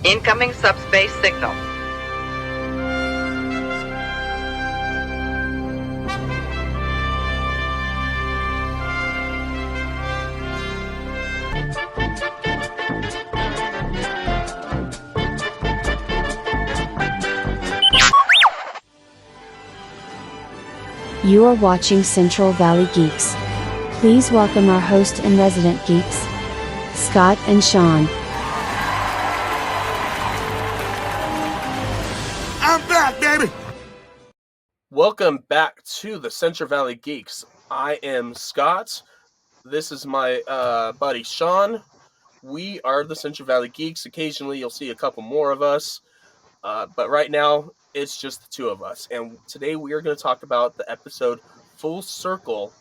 Incoming subspace signal. You are watching Central Valley Geeks. Please welcome our host and resident geeks, Scott and Shawn. I'm back, baby! Welcome back to the Central Valley Geeks. I am Scott. This is my buddy Shawn. We are the Central Valley Geeks. Occasionally you'll see a couple more of us, but right now it's just the two of us. And today we are going to talk about the episode Full Circle.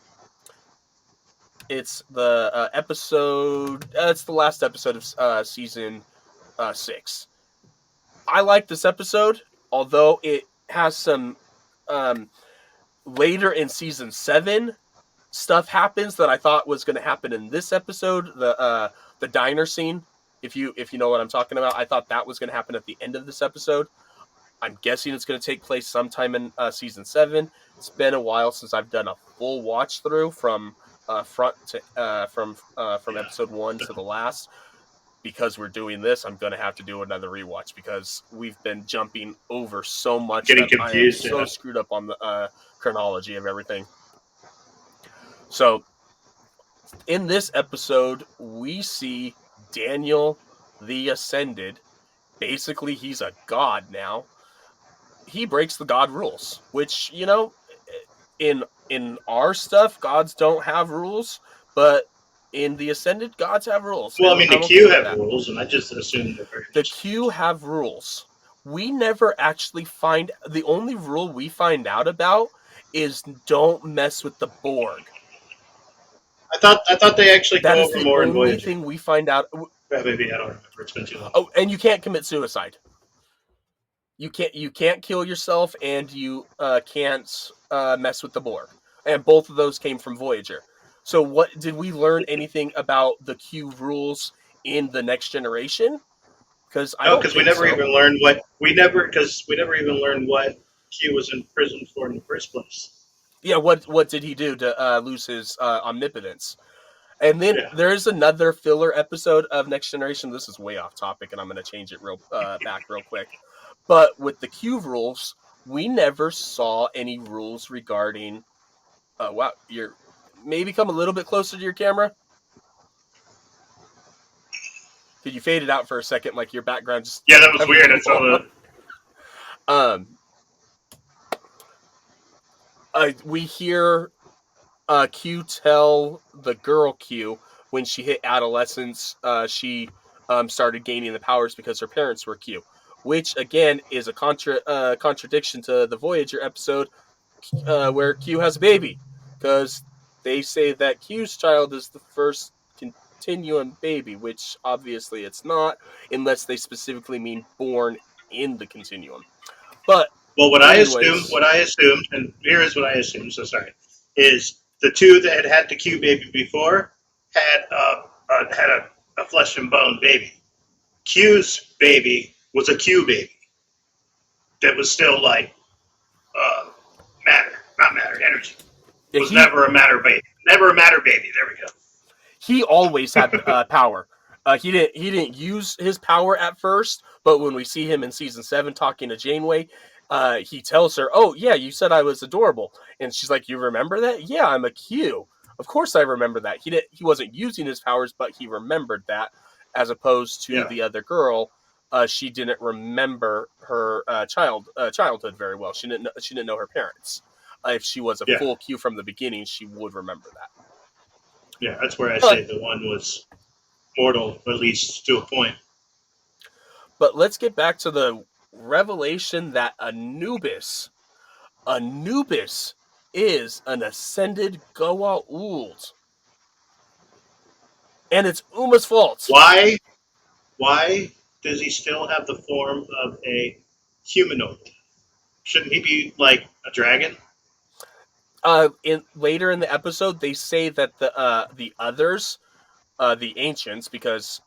It's the episode. It's the last episode of season 6. I like this episode, although it has some later in season 7 stuff happens that I thought was going to happen in this episode. The diner scene, if you know what I'm talking about, I thought that was going to happen at the end of this episode. I'm guessing it's going to take place sometime in season 7. It's been a while since I've done a full watch through from front to from episode 1 to the last. Because we're doing this, I'm going to have to do another rewatch because we've been jumping over so much. Getting confused. I am so screwed up on the chronology of everything. So, in this episode, we see Daniel the Ascended. Basically, he's a god now. He breaks the god rules, which, you know, in our stuff, gods don't have rules, but in the Ascended, gods have rules. Well, I mean, the Q have rules, and I just assumed they're very The Q have rules. We never actually find... The only rule we find out about is don't mess with the Borg. I thought they actually That go is over the more in only Voyager. thing we find out. Maybe, I don't remember. It's been too long. Oh, and you can't commit suicide. You can't kill yourself, and you can't mess with the Borg. And both of those came from Voyager. So what did we learn anything about the Q rules in the Next Generation? Because we never even learned what we never even learned what Q was in prison for in the first place. Yeah, what did he do to lose his omnipotence? And then there's another filler episode of Next Generation. This is way off topic, and I'm going to change it back real quick. But with the Q rules, we never saw any rules regarding. Wow, you're maybe come a little bit closer to your camera. Could you fade it out for a second, like your background just? Yeah, that was weird. I saw that. We hear Q tell the girl Q when she hit adolescence, she started gaining the powers because her parents were Q, which again is a contradiction to the Voyager episode where Q has a baby, because they say that Q's child is the first continuum baby, which obviously it's not, unless they specifically mean born in the continuum. But what I assumed, and here is what I assumed. So sorry, is the two that had the Q baby before had a flesh and bone baby. Q's baby was a Q baby that was still like energy. It was never a matter baby. Never a matter baby. There we go. He always had power. He didn't use his power at first, but when we see him in season 7 talking to Janeway, he tells her, "Oh yeah, you said I was adorable," and she's like, "You remember that? Yeah, I'm a Q. Of course I remember that." He wasn't using his powers, but he remembered that, as opposed to the other girl. She didn't remember her childhood very well. She didn't know her parents. If she was a full Q from the beginning, she would remember that. Yeah, that's where I say the one was mortal, at least to a point. But let's get back to the revelation that Anubis is an ascended Goa'uld. And it's Uma's fault. Why does he still have the form of a humanoid? Shouldn't he be like a dragon? Later in the episode, they say that the others the ancients, because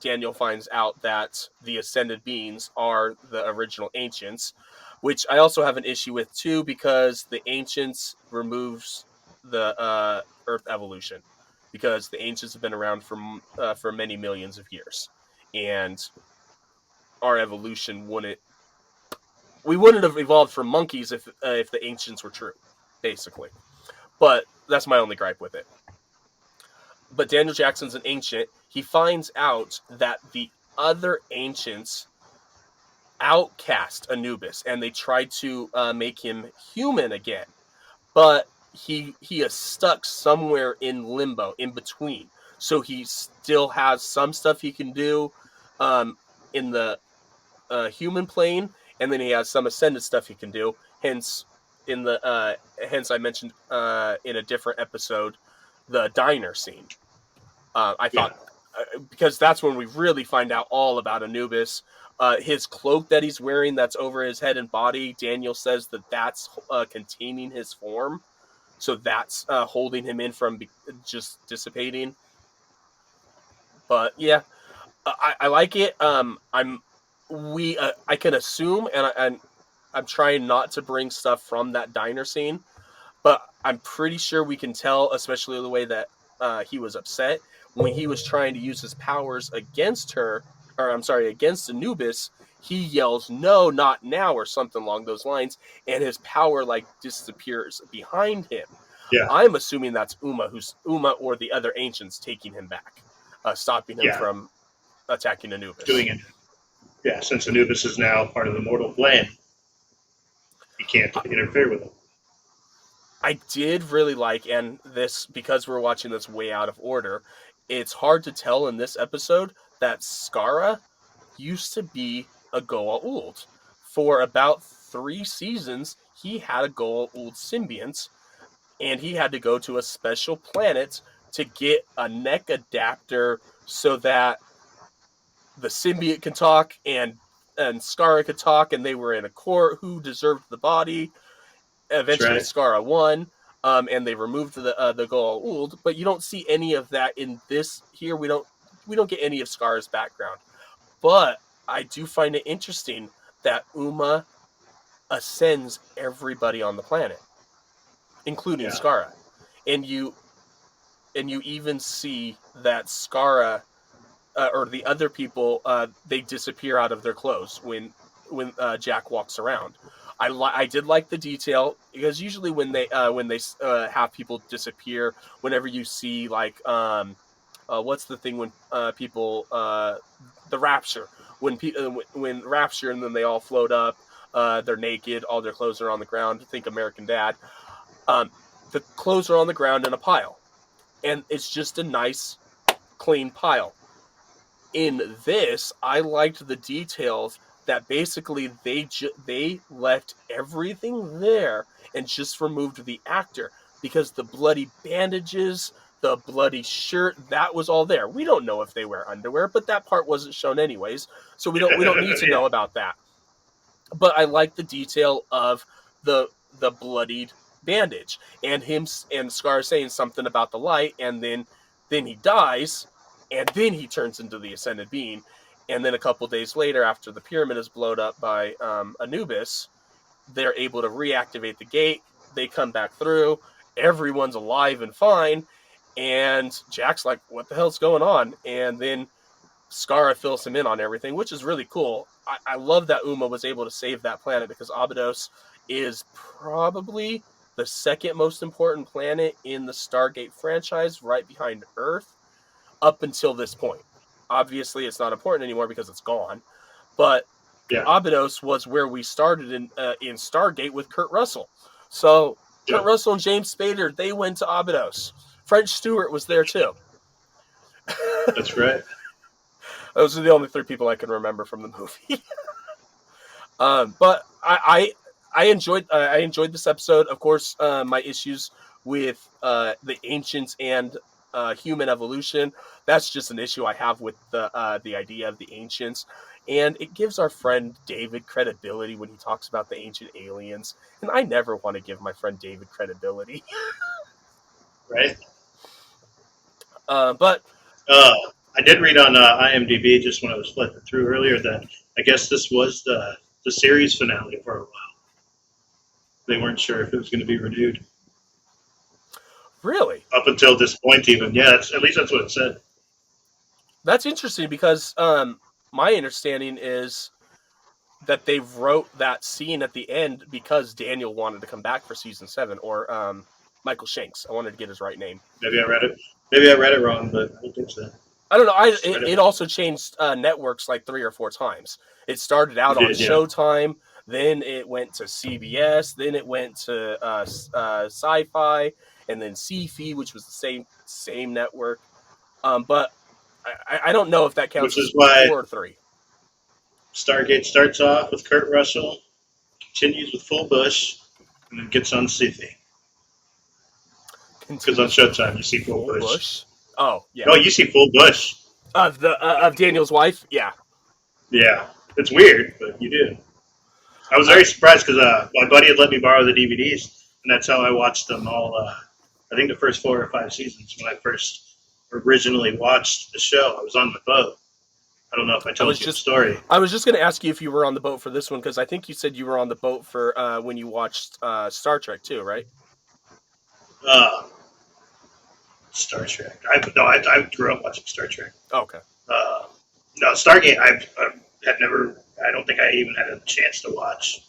Daniel finds out that the ascended beings are the original ancients, which I also have an issue with too, because the ancients removes the Earth evolution, because the ancients have been around for many millions of years, and our evolution wouldn't have evolved from monkeys if the ancients were true, basically. But that's my only gripe with it. But Daniel Jackson's an ancient. He finds out that the other ancients outcast Anubis, and they tried to make him human again. But he is stuck somewhere in limbo, in between. So he still has some stuff he can do in the human plane, and then he has some ascended stuff he can do. Hence, hence I mentioned in a different episode the diner scene. I thought because that's when we really find out all about Anubis. His cloak that he's wearing, that's over his head and body. Daniel says that's containing his form, so that's holding him in from just dissipating. But yeah, I like it. I can assume, and I'm trying not to bring stuff from that diner scene, but I'm pretty sure we can tell, especially the way that he was upset when he was trying to use his powers against her, or I'm sorry, against Anubis. He yells, "No, not now," or something along those lines, and his power disappears behind him. Yeah. I'm assuming that's Uma or the other ancients taking him back, stopping him from attacking Anubis. Doing it. Yeah, since Anubis is now part of the mortal plane, you can't interfere with him. I did really like, and this, because we're watching this way out of order, it's hard to tell in this episode that Skara used to be a Goa'uld. For about 3 seasons, he had a Goa'uld symbiont, and he had to go to a special planet to get a neck adapter so that the symbiote could talk and Skara could talk, and they were in a court who deserved the body. Eventually, right. Skara won, and they removed the Goa'uld, but you don't see any of that in this here. We don't get any of Skara's background, but I do find it interesting that Uma ascends everybody on the planet, including Skara, and you even see that Skara or the other people they disappear out of their clothes when Jack walks around. I did like the detail, because usually when they have people disappear, whenever you see what's the thing when people the rapture, when rapture, and then they all float up, they're naked, all their clothes are on the ground. Think American Dad. The clothes are on the ground in a pile, and it's just a nice clean pile. In this, I liked the details that basically they left everything there and just removed the actor, because the bloody bandages, the bloody shirt, that was all there. We don't know if they wear underwear, but that part wasn't shown anyways, so we don't need to know about that. But I like the detail of the bloodied bandage, and him and Scar saying something about the light, and then he dies, and then he turns into the ascended being. And then a couple days later, after the pyramid is blown up by Anubis, they're able to reactivate the gate. They come back through. Everyone's alive and fine. And Jack's like, what the hell's going on? And then Skara fills him in on everything, which is really cool. I love that Uma was able to save that planet, because Abydos is probably the second most important planet in the Stargate franchise, right behind Earth, up until this point. Obviously, it's not important anymore because it's gone. But Abydos was where we started in Stargate with Kurt Russell. So Kurt Russell and James Spader, they went to Abydos. French Stewart was there too. That's right. Those are the only 3 people I can remember from the movie. But I enjoyed this episode. Of course, my issues with the ancients and human evolution, that's just an issue I have with the idea of the ancients, and it gives our friend David credibility when he talks about the ancient aliens, and I never want to give my friend David credibility. Right. But I did read on IMDb just when I was flipping through earlier that I guess this was the series finale for a while. They weren't sure if it was going to be renewed Really? up until this point. Even at least that's what it said. That's interesting because my understanding is that they wrote that scene at the end because Daniel wanted to come back for season 7, or Michael Shanks. I wanted to get his right name. Maybe I read it. Maybe I read it wrong, but I don't think so. I don't know. It also changed networks like 3 or 4 times. It started out on Showtime, then it went to CBS, then it went to Sci-Fi, and then CFI, which was the same network. But I don't know if that counts Which is as why 4 or 3. Stargate starts off with Kurt Russell, continues with Full Bush, and then gets on Sifi. Because on Showtime you see Full Bush. Oh yeah. No, you see Full Bush of Daniel's wife. Yeah. Yeah, it's weird, but you do. I was very surprised because my buddy had let me borrow the DVDs, and that's how I watched them all. I think the first 4 or 5 seasons when I first originally watched the show. I was on the boat. I don't know if I told you the story. I was just going to ask you if you were on the boat for this one because I think you said you were on the boat for when you watched Star Trek too, right? Star Trek. I grew up watching Star Trek. Oh, okay. No, Stargate. I had never. I don't think I even had a chance to watch.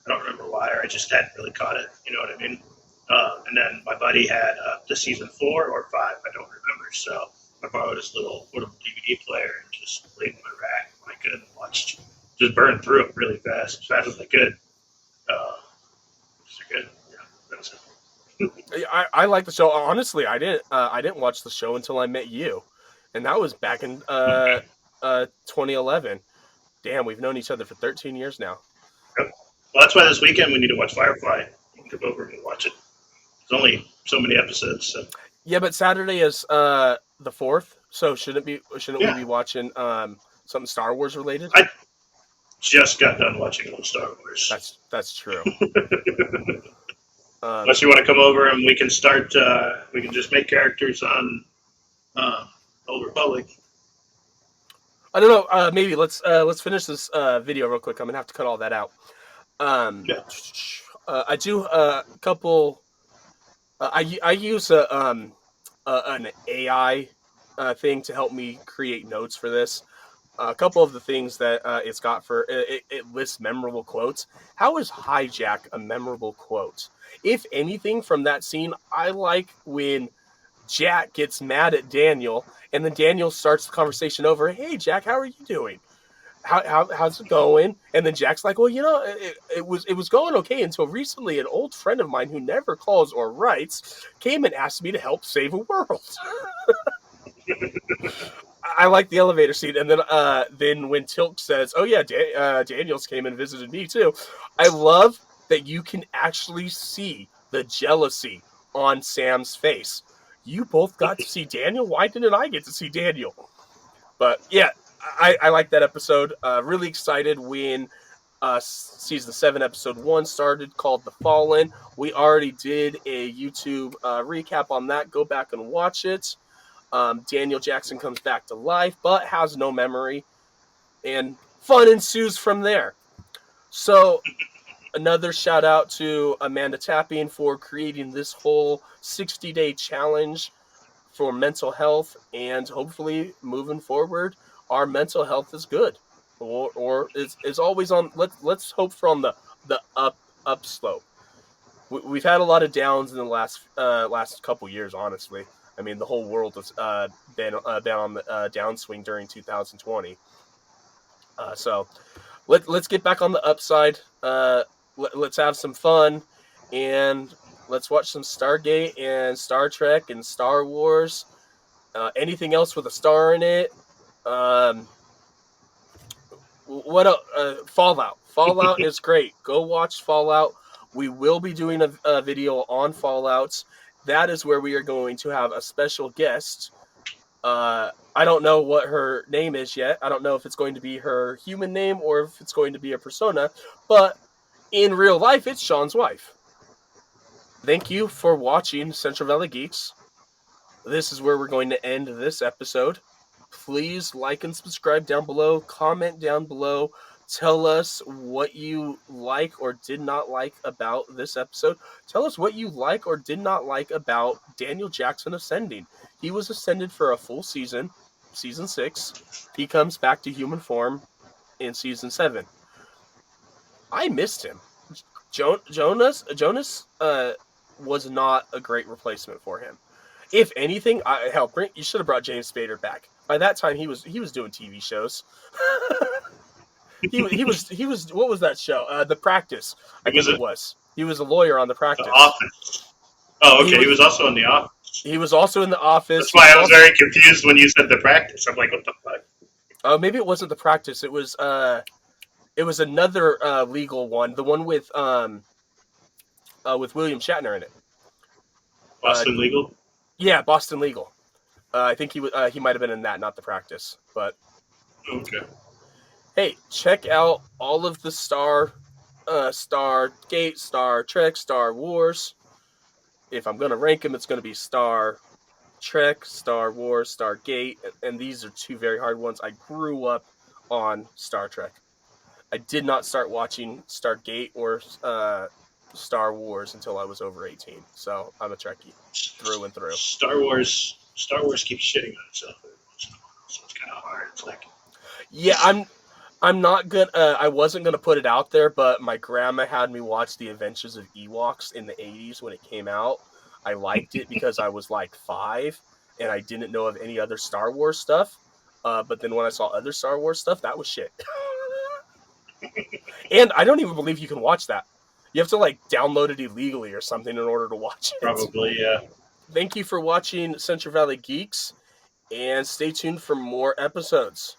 I don't remember why, or I just hadn't really caught it. You know what I mean? And then my buddy had the season 4 or 5. I don't remember. So I borrowed his little DVD player and just laid in my rack when I could and watched. Just burned through it really fast, as fast as I could. So good. Yeah, that was it. I like the show. Honestly, I didn't watch the show until I met you, and that was back in 2011. Damn, we've known each other for 13 years now. Yep. Well, that's why this weekend we need to watch Firefly. You can come over and watch it. There's only so many episodes. So. Yeah, but Saturday is the 4th, so shouldn't we be watching something Star Wars related? I just got done watching all Star Wars. That's true. Unless you want to come over and we can start. We can just make characters on Old Republic. I don't know. Maybe let's finish this video real quick. I'm gonna have to cut all that out. I do a couple. I use an AI thing to help me create notes for this. A couple of the things that it's got for it lists memorable quotes. How is hijack a memorable quote? If anything from that scene, I like when Jack gets mad at Daniel, and then Daniel starts the conversation over. Hey, Jack, how are you doing? How's it going? And then Jack's like, well, it was going okay until recently. An old friend of mine who never calls or writes came and asked me to help save a world. I like the elevator scene, and then when Tilk says, "Oh yeah, Daniels came and visited me too," I love that you can actually see the jealousy on Sam's face. You both got to see Daniel. Why didn't I get to see Daniel? But yeah, I like that episode. Really excited when season 7, episode 1 started, called The Fallen. We already did a YouTube recap on that. Go back and watch it. Daniel Jackson comes back to life, but has no memory, and fun ensues from there. So, another shout out to Amanda Tapping for creating this whole 60-day challenge for mental health, and hopefully moving forward, our mental health is good, or is always on. Let's hope for on the up slope. We've had a lot of downs in the last couple years, honestly. I mean, the whole world has been on the downswing during 2020. So let's get back on the upside. Let's have some fun, and let's watch some Stargate and Star Trek and Star Wars. Anything else with a star in it? Fallout. Fallout is great. Go watch Fallout. We will be doing a video on Fallout. That is where we are going to have a special guest. I don't know what her name is yet. I don't know if it's going to be her human name or if it's going to be a persona. But in real life, it's Shawn's wife. Thank you for watching Central Valley Geeks. this is where we're going to end this episode. Please like and subscribe down below. Comment down below. Tell us what you like or did not like about this episode. Tell us what you like or did not like about Daniel Jackson ascending. He was ascended for a full season, season 6. He comes back to human form in season 7. I missed him. Jonas was not a great replacement for him. If anything, you should have brought James Spader back. By that time, he was doing TV shows. he was. What was that show? The Practice. I think it was. He was a lawyer on The Practice. The Office. Oh, okay. He was also in The Office. He was also in The Office. That's why I was very confused when you said The Practice. I'm like, what the fuck? Oh, maybe it wasn't The Practice. It was another legal one. The one with William Shatner in it. Boston Legal. Yeah, Boston Legal. I think he might have been in that, not The Practice. But okay. Hey, check out all of the Stargate, Star Trek, Star Wars. If I'm gonna rank them, it's gonna be Star Trek, Star Wars, Stargate, and these are two very hard ones. I grew up on Star Trek. I did not start watching Stargate or Star Wars until I was over 18. So I'm a Trekkie through and through. Star Wars keeps shitting on itself every once in a while, so it's kind of hard. It's like, yeah, I'm not good. I wasn't gonna put it out there, but my grandma had me watch The Adventures of Ewoks in the 80s when it came out. I liked it because I was like 5 and I didn't know of any other Star Wars stuff. But then when I saw other Star Wars stuff, that was shit. And I don't even believe you can watch that. You have to like download it illegally or something in order to watch it. Probably, yeah. Thank you for watching Central Valley Geeks, and stay tuned for more episodes.